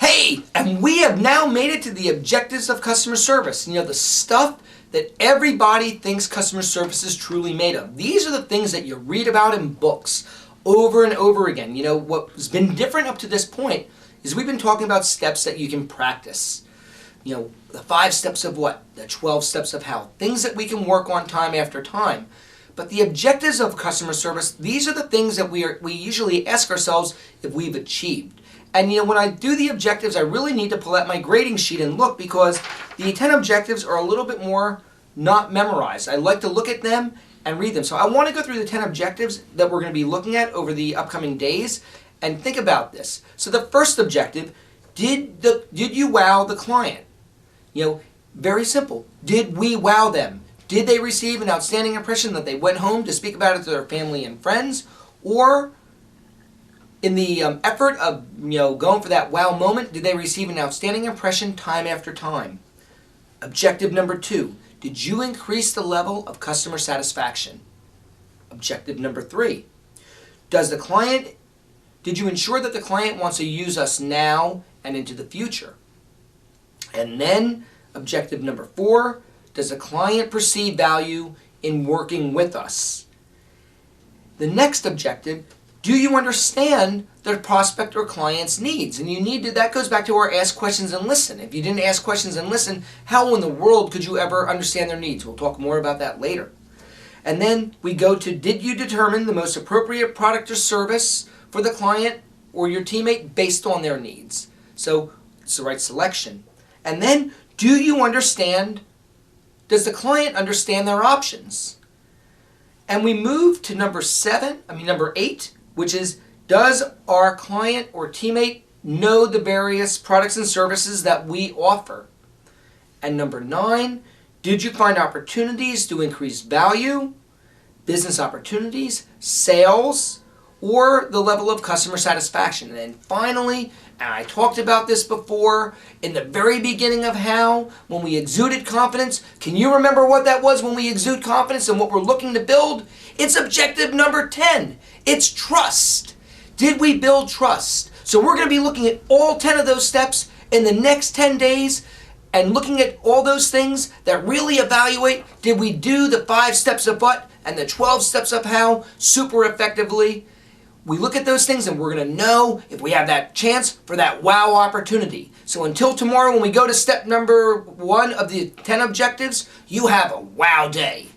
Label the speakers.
Speaker 1: Hey, and we have now made it to the objectives of customer service. You know, the stuff that everybody thinks customer service is truly made of. These are the things that you read about in books over and over again. You know, what's been different up to this point is we've been talking about steps that you can practice. You know, the 5 steps of what? The 12 steps of how. Things that we can work on time after time. But the objectives of customer service, these are the things that we usually ask ourselves if we've achieved. And you know, when I do the objectives, I really need to pull out my grading sheet and look, because the 10 objectives are a little bit more not memorized. I like to look at them and read them. So I want to go through the 10 objectives that we're going to be looking at over the upcoming days and think about this. So the first objective, did you wow the client? You know, very simple. Did we wow them? Did they receive an outstanding impression that they went home to speak about it to their family and friends? Or in the effort of, you know, going for that wow moment, did they receive an outstanding impression time after time? Objective number 2, did you increase the level of customer satisfaction? Objective number 3, did you ensure that the client wants to use us now and into the future? And then objective number 4, does the client perceive value in working with us? The next objective, do you understand the prospect or client's needs? And that goes back to our ask questions and listen. If you didn't ask questions and listen, how in the world could you ever understand their needs? We'll talk more about that later. And then we go to, did you determine the most appropriate product or service for the client or your teammate based on their needs? So it's the right selection. And then, does the client understand their options? And we move to number 8, which is, does our client or teammate know the various products and services that we offer? And number 9, did you find opportunities to increase value, business opportunities, sales, or the level of customer satisfaction? And then finally, and I talked about this before, in the very beginning of how, when we exuded confidence, can you remember what that was when we exude confidence and what we're looking to build? It's objective number 10. It's trust. Did we build trust? So we're going to be looking at all 10 of those steps in the next 10 days and looking at all those things that really evaluate, did we do the 5 steps of what and the 12 steps of how super effectively? We look at those things and we're going to know if we have that chance for that wow opportunity. So until tomorrow, when we go to step number 1 of the 10 objectives, you have a wow day.